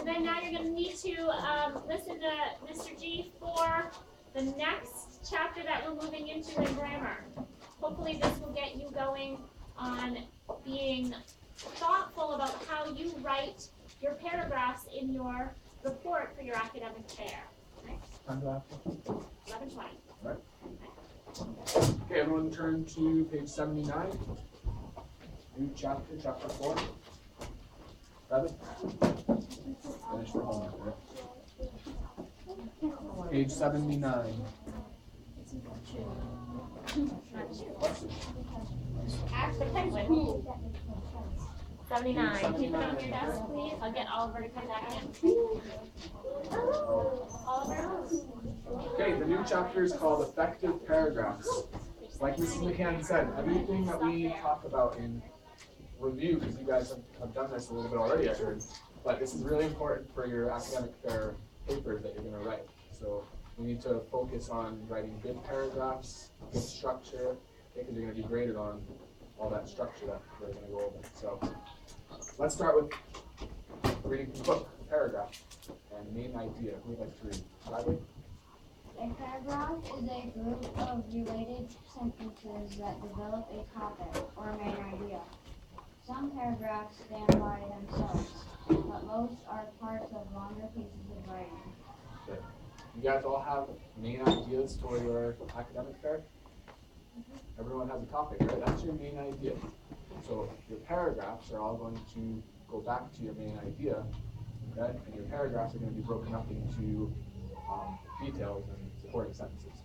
then now you're going to need to listen to Mr. G for the next chapter that we're moving into in grammar. Hopefully this will get you going on being thoughtful about how you write your paragraphs in your report for your academic fair. Okay? 11:20. All right. Okay, everyone turn to page 79. New chapter, chapter 4. Rather? Finish the homework, right? Page 79. Ask the penguin. 79. Keep it on your desk, please. I'll get Oliver to come back in. Oliver? Okay, the new chapter is called Effective Paragraphs. Like Mrs. McCann said, everything that we talk about in review, because you guys have done this a little bit already, I heard, but this is really important for your academic fair papers that you're going to write. So you need to focus on writing good paragraphs, good structure, because you're going to be graded on all that structure that we're going to go over. So let's start with reading from the book, paragraph, and main idea. Who would like to read? Bradley? A paragraph is a group of related sentences that develop a topic or main idea. Some paragraphs stand by themselves, but most are parts of longer pieces of writing. Good. You guys all have main ideas for your academic fair? Everyone has a topic, right? That's your main idea. So your paragraphs are all going to go back to your main idea, okay? And your paragraphs are going to be broken up into details and supporting sentences.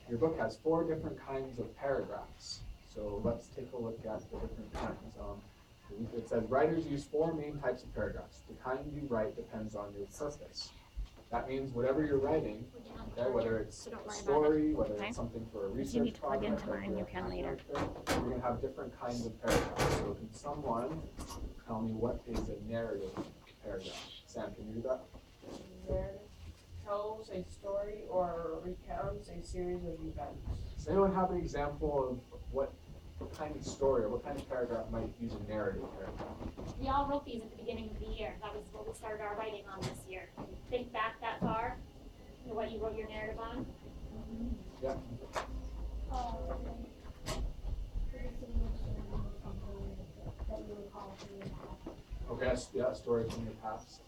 Your book has 4 different kinds of paragraphs. So let's take a look at the different kinds. It says writers use 4 main types of paragraphs. The kind you write depends on your purpose. That means whatever you're writing, okay, whether it's a story, whether it's something for a research you need to plug project, into mine, you can later. you're going to have different kinds of paragraphs. So can someone tell me what is a narrative paragraph? Sam, can you do that? Narrative tells a story or recounts a series of events. Does anyone have an example of what kind of story or what kind of paragraph might use a narrative paragraph? We all wrote these at the beginning of the year. That was what we started our writing on this year. Think back that far to what you wrote your narrative on. Yeah. Okay, yeah, a story from your past.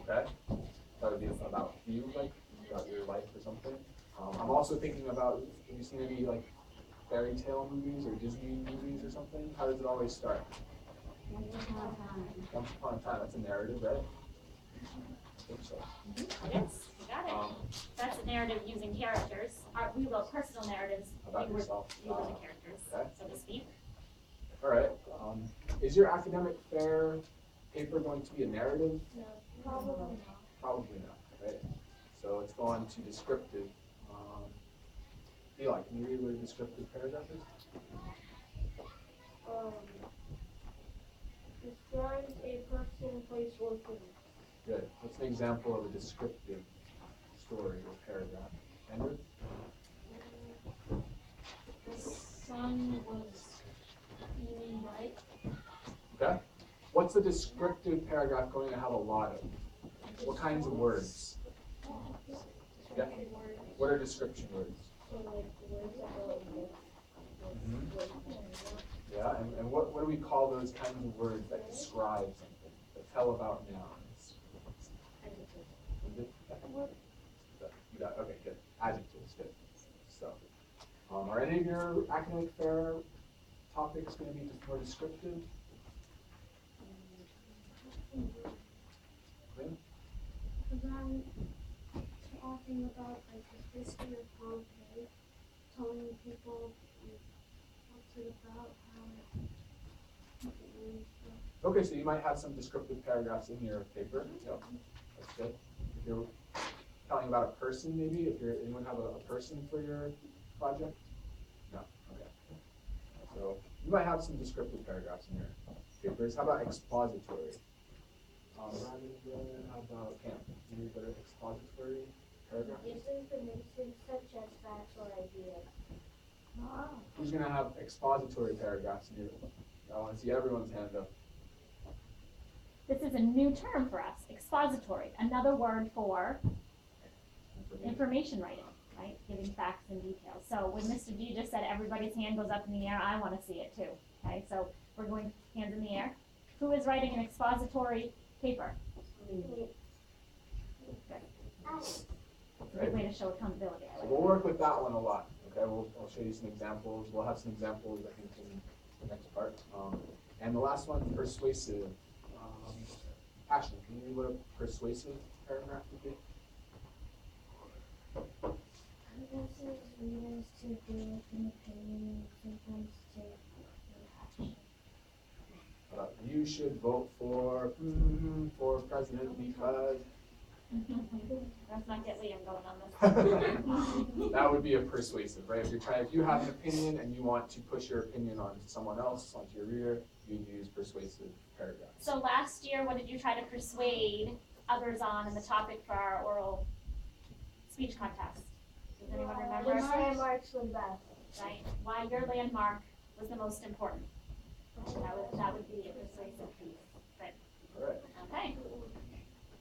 Okay, that would be about you, like about your life or something. I'm also thinking about, have you seen any like fairy tale movies or Disney movies or something? How does it always start? Once upon a time. That's a narrative, right? I think so. Yes, you got it. That's a narrative using characters. We wrote personal narratives. About yourself. You were the characters, Okay. so to speak. All right. Is your academic fair paper going to be a narrative? No, probably not. Probably not, right? So it's going to descriptive. Eli, can you read what a descriptive paragraph is? Describes a person, place, or thing. Good. What's an example of a descriptive story or paragraph? Andrew? The sun was beaming bright. Okay. What's a descriptive paragraph going to have a lot of? What kinds of words? Yeah. What are description words? So like words that go with Yeah, and what do we call those kinds of words that describe something, that tell about nouns? You got, okay, good. Adjectives, good. So, are any of your academic fair topics going to be just more descriptive? Okay. Because I'm talking about like the history of Pompeii, telling people what's it about, how it Okay, so you might have some descriptive paragraphs in your paper. Yep, that's good. If you're telling about a person, maybe, anyone have a person for your project? No, okay. So you might have some descriptive paragraphs in your papers. How about expository? How about Cam? Any better expository paragraph? gives information such as facts or ideas. Who's going to have expository paragraphs in your? I want to see everyone's hand up. this is a new term for us, expository, another word for information writing, right? Giving facts and details. So when Mr. G just said everybody's hand goes up in the air, I want to see it too. Okay, so we're going hands in the air. Who is writing an expository paper? Good. Good way to show accountability. So we'll work with that one a lot. Okay, I'll show you some examples. We'll have some examples, I think, in the next part. And the last one, persuasive. Passion. Can you read what a persuasive paragraph would be? Convinces readers to give an opinion, sometimes take action. You should vote for president because. Let's not get Liam going on this. That would be a persuasive, right? If you have an opinion and you want to push your opinion on someone else, onto your reader, you use persuasive paragraphs. So last year, what did you try to persuade others on in the topic for our oral speech contest? Does anyone remember? Your landmarks were best. Right? Why your landmark was the most important. That would be a persuasive piece. But, All right. okay.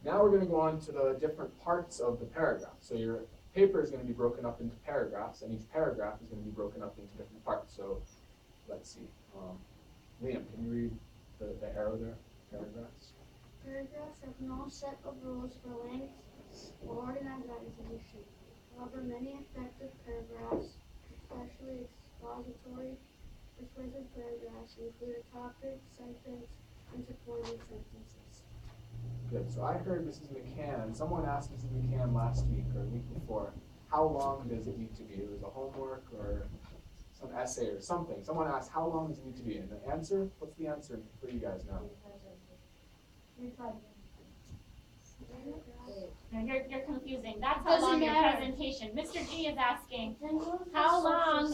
Now we're going to go on to the different parts of the paragraph. So your paper is going to be broken up into paragraphs, and each paragraph is going to be broken up into different parts. So let's see. Liam, can you read the arrow there? Paragraphs. Paragraphs have no set of rules for length or organized items in the sheet. However, many effective paragraphs, especially expository, persuasive paragraphs, include a topic, sentence, and supporting sentences. Good. So I heard Mrs. McCann, someone asked Mrs. McCann last week or the week before, how long does it need to be? It was a homework or some essay or something. Someone asked, how long does it need to be? And the answer, what's the answer for you guys now? You're confusing. That's how long your presentation. Mr. G is asking, how long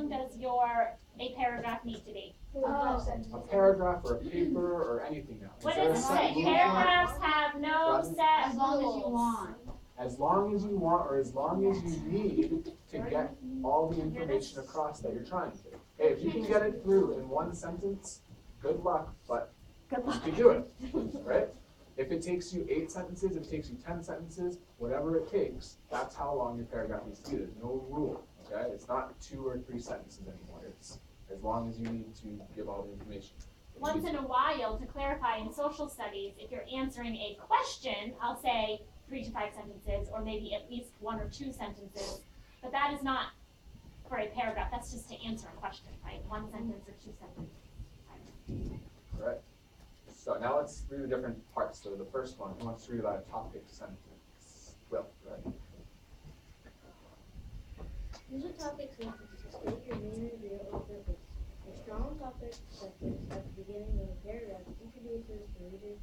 does your a paragraph need to be? A paragraph or a paper or anything now. What there does a it set say? rule for it? Paragraphs have no Doesn't- set As long as rules. you want. As long as you want or as long as you need to get all the information across that you're trying to. Hey, if you can get it through in one sentence, good luck, but Good you luck. can do it, right? If it takes you 8 sentences, if it takes you 10 sentences, whatever it takes, that's how long your paragraph needs to be. There's no rule, okay? It's not 2 or 3 sentences anymore. It's as long as you need to give all the information. Once in a while, to clarify in social studies, if you're answering a question, I'll say 3 to 5 sentences, or maybe at least 1 or 2 sentences. But that is not for a paragraph. That's just to answer a question, right? 1 sentence or 2 sentences. Right. So now let's read the different parts. So the first one, who wants to read about a topic sentence? Will, right? Use a topic sentence to state your main idea or purpose. A strong topic sentence at the beginning of a paragraph introduces the reader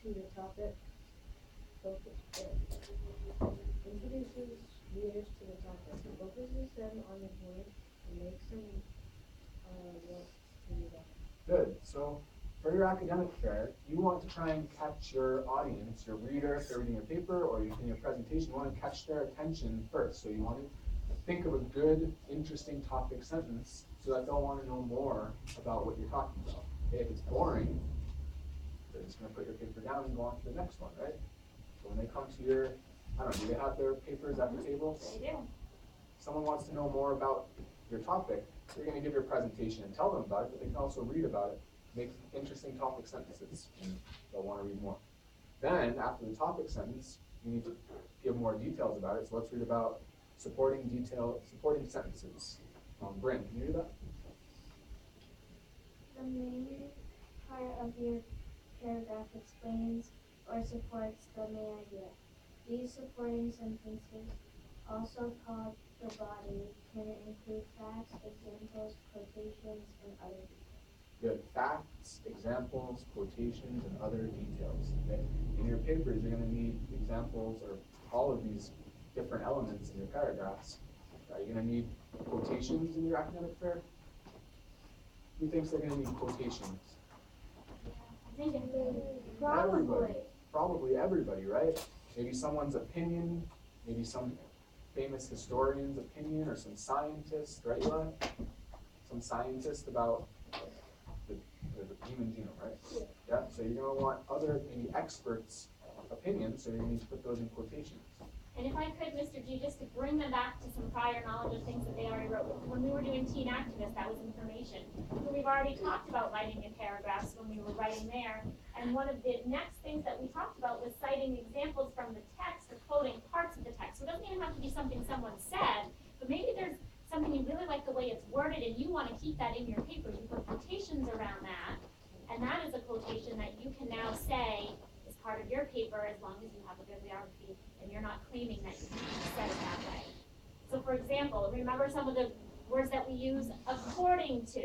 to the topic. Introduces readers to the topic. Focuses them on the point and makes them want to read it. Good. So for your academic fair, you want to try and catch your audience, your reader, if they're reading your paper or in your presentation, you want to catch their attention first. So you want to think of a good, interesting topic sentence so that they'll want to know more about what you're talking about. Okay, if it's boring, they're just going to put your paper down and go on to the next one, right? So when they come to your, I don't know, do they have their papers at the table? They do. Someone wants to know more about your topic, you're going to give your presentation and tell them about it, but they can also read about it, make interesting topic sentences, and they'll want to read more. Then, after the topic sentence, you need to give more details about it, so let's read about supporting sentences. Bryn, can you do that? The main part of your paragraph explains or supports the main idea. These supporting sentences, also called the body, can include facts, examples, quotations, and other details. Good. Facts, examples, quotations, and other details. Okay? In your papers, you're going to need examples or all of these different elements in your paragraphs. Are you going to need quotations in your academic fair? Who thinks they're going to need quotations? Everybody. Probably everybody, right? Maybe someone's opinion, maybe some famous historian's opinion, or some scientist, right, Eli? Some scientist about the human genome, right? Yeah, so you're gonna want other, maybe experts' opinions, so you're gonna need to put those in quotations. And if I could, Mr. G, just to bring them back to some prior knowledge of things that they already wrote. When we were doing teen activists, that was information. We've already talked about writing in paragraphs when we were writing there. And one of the next things that we talked about was citing examples from the text or quoting parts of the text. So it doesn't even have to be something someone said, but maybe there's something you really like the way it's worded and you want to keep that in your paper. You put quotations around that, and that is a quotation that you can now say is part of your paper as long as you have a bibliography and you're not claiming that you said it that way. So for example, remember some of the words that we use according to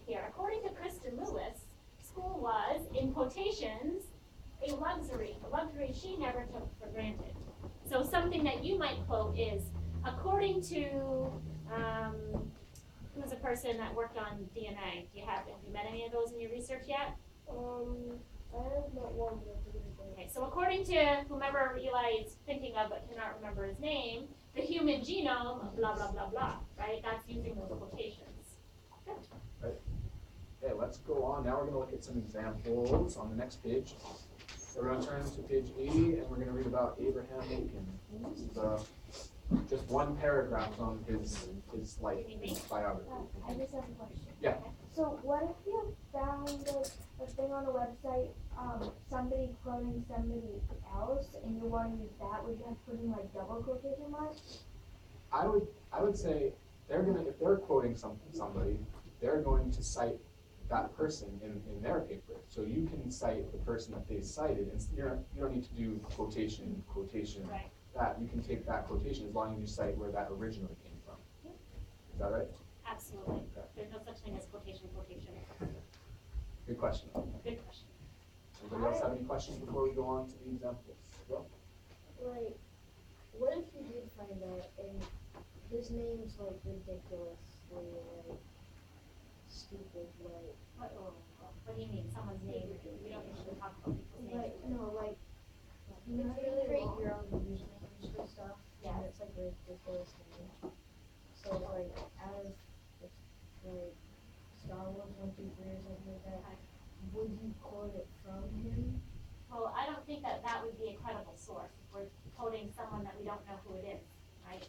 here. According to Kristen Lewis, school was, in quotations, a luxury she never took for granted. So something that you might quote is, according to, who's a person that worked on DNA? Have you met any of those in your research yet? I have not one, but that's a good example. Okay, so according to whomever Eli is thinking of but cannot remember his name, the human genome, blah, blah, blah, blah, right? That's using those quotations. Okay, let's go on. Now we're gonna look at some examples on the next page. So we're gonna turn to page 80 and we're gonna read about Abraham Lincoln. This is just one paragraph from his life, his biography. I just have a question. Yeah. So what if you found a thing on a website, somebody quoting somebody else, and you want to use that? Would you have to put in like double quotation marks? I would say if they're quoting somebody, they're going to cite that person in their paper. So you can cite the person that they cited, and you don't need to do quotation, Right. that. You can take that quotation as long as you cite where that originally came from. Is that right? Absolutely. Okay. There's no such thing as quotation. Good question. Good question. Anybody else have any questions before we go on to the examples? Go. Like, what if you did find out and his name's like ridiculously like stupid, like What do you mean? Someone's name? We don't usually talk about people's names. like You you know, can really really create your own usernames for stuff. Yeah. And it's like a ridiculous name. So like out of like Star Wars 1, 2, 3 or something like that, would you quote it from him? Well, I don't think that would be a credible source. If we're quoting someone that we don't know who it is, right?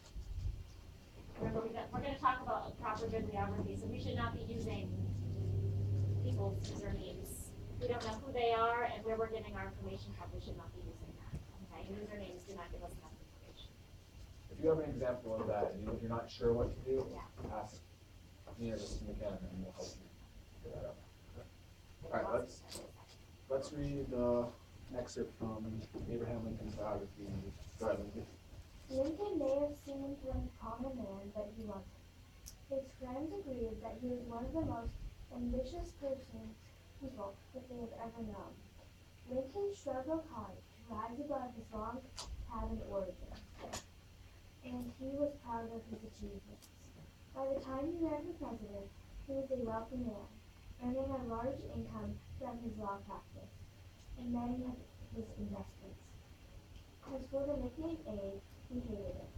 Remember, we're going to talk about proper bibliography, so we should not be using people's usernames. We don't know who they are and where we're getting our information from. We should not be using that. Okay, usernames do not give us enough information. If you have an example of that and you're not sure what to do, Yeah. ask me or Mr. McCann and we'll help you figure that out. All right, let's read the excerpt from Abraham Lincoln's biography. Go ahead, Lincoln. Lincoln may have seemed like a common man, but he wasn't. His friends agreed that he was one of the most ambitious people that they had ever known. Lincoln struggled hard to rise above his long pattern origin, and he was proud of his achievements. By the time he ran for president, he was a wealthy man, earning a large income from his law practice and many of his investments. As for the nickname Abe, he hated it.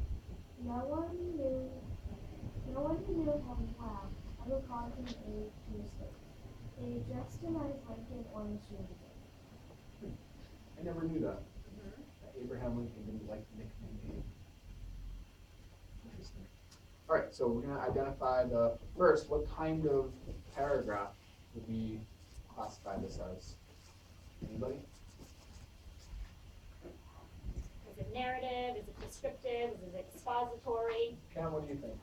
No one who knew him well ever called him Abe to his face. They addressed him as Lincoln or Mr. Lincoln. I never knew that. That Abraham Lincoln didn't like the nickname Abe. Interesting. All right, so we're going to identify first, what kind of paragraph would we classify this as? Anybody? Is it narrative? Is it descriptive? Is it expository? Cam, what do you think?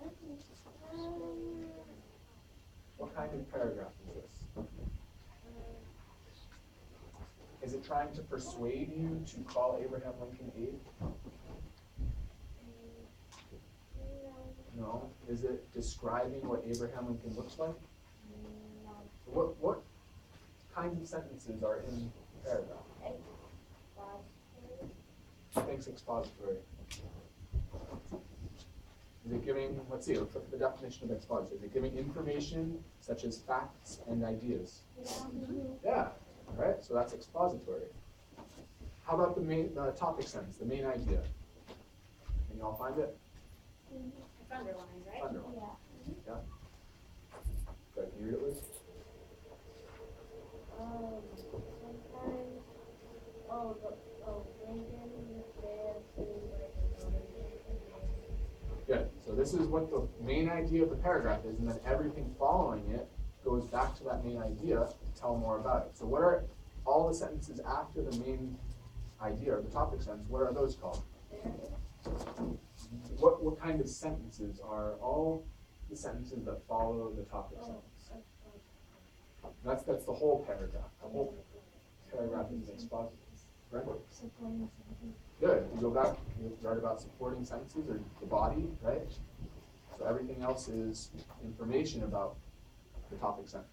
What kind of paragraph is this? Is it trying to persuade you to call Abraham Lincoln Abe? No. Is it describing what Abraham Lincoln looks like? What kinds of sentences are in the paragraph? Thanks, expository. Is it giving, let's see, let's look at the definition of expository. Is it giving information such as facts and ideas? Yeah, all right, so that's expository. How about the topic sentence, the main idea? Can you all find it? It's underlined, right? Underline. Yeah. Yeah. Good, can you read it, Liz? Lincoln may have seemed like a common man. Good. So this is what the main idea of the paragraph is, and then everything following it goes back to that main idea to tell more about it. So what are all the sentences after the main idea or the topic sentence? What are those called? What kind of sentences are all the sentences that follow the topic sentence? That's the whole paragraph. The whole paragraph is an exposition. Right? Supporting sentence. Good. You go back, you write about supporting sentences or the body, right? So everything else is information about the topic sentence.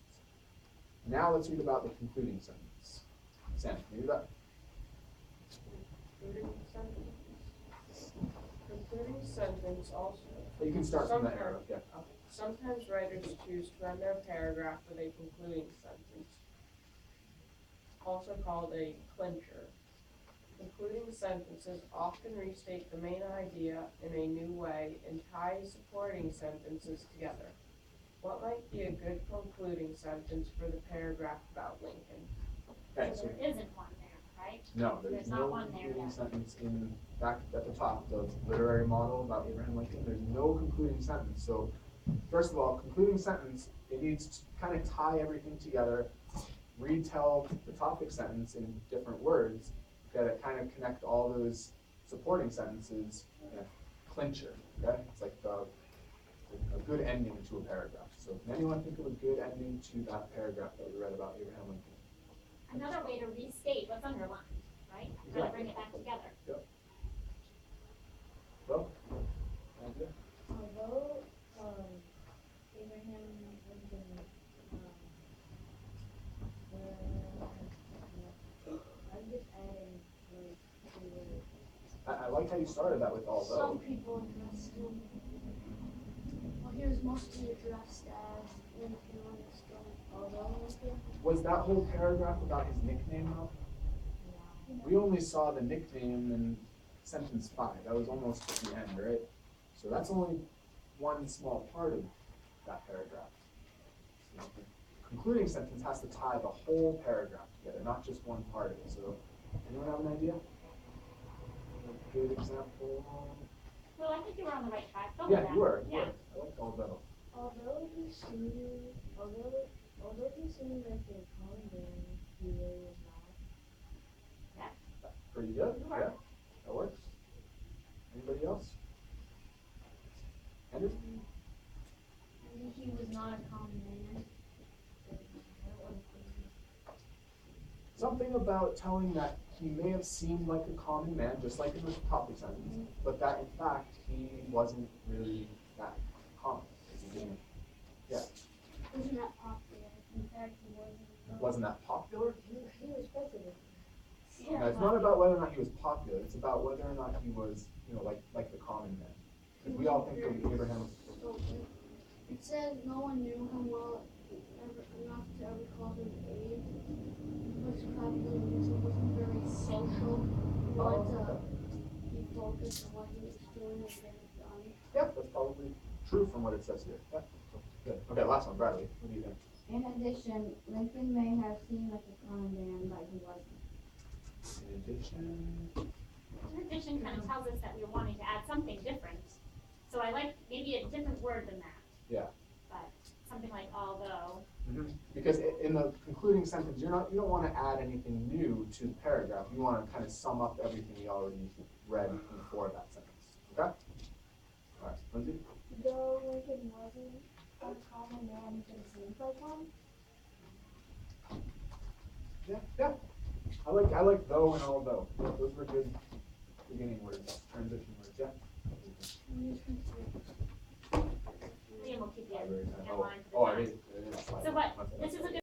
Now let's read about the concluding sentence. Sam, can you do that? Concluding sentence. Concluding sentence also. You can start from that arrow, yeah. Sometimes writers choose to end their paragraph with a concluding sentence, also called a clincher. Concluding sentences often restate the main idea in a new way and tie supporting sentences together. What might be a good concluding sentence for the paragraph about Lincoln? Okay, So so there isn't one there, right? no, there's There's not no one there concluding yet. sentence in back at the top, the literary model about Abraham Lincoln. There's no concluding sentence. So first of all, concluding sentence, it needs to kind of tie everything together, retell the topic sentence in different words that kind of connect all those supporting sentences in a clincher. Okay, it's like a good ending to a paragraph. So can anyone think of a good ending to that paragraph that we read about Abraham Lincoln? Another way to restate what's underlined, right? Kind of bring it back together. Well, idea? Although Abraham Lincoln I'm just adding like two words. I like how you started that with although. Some people addressed him. Well, he was mostly addressed as Lincoln on his throne. Although Lincoln, Was that whole paragraph about his nickname though? We only saw the nickname in sentence 5. That was almost at the end, right? So that's only one small part of that paragraph. So the concluding sentence has to tie the whole paragraph together, not just one part of it. So anyone have an idea? A good example? Well, I think you were on the right track. Go with Yeah, that. you were. Yeah. I like although. although he seemed like a common man, he really was not. Pretty good. You Yeah, are. that works. Anybody else? Andrew? He was not a common man. Something about telling that he may have seemed like a common man, just like in the topic sentence, but that in fact he wasn't really that common. Yeah, Wasn't that popular? In fact, he wasn't. wasn't that popular? He respected it. No, it's not about whether or not he was popular. It's about whether or not he was, like the common man. Because we all think of Abraham. It says no one knew him well enough to ever call him aide. Which probably means he wasn't very social. He wanted to be focused on what he was doing and get it done. Yeah, that's probably true from what it says here. Yeah. Good. Okay, last one, Bradley. What do you think? In addition, Lincoln may have seemed like a common man, but he wasn't. In addition. In addition kind of tells us that we're wanting to add something different. So I like maybe a different word than that. Yeah. But something like although. Because in the concluding sentence, you don't want to add anything new to the paragraph. You want to kind of sum up everything you already read before that sentence. Okay? All right, Lindsay? Though Lincoln wasn't a common man, he seemed like one. Yeah. I like though and although. Those were good beginning words, transition words. Yeah. Liam will keep you in line.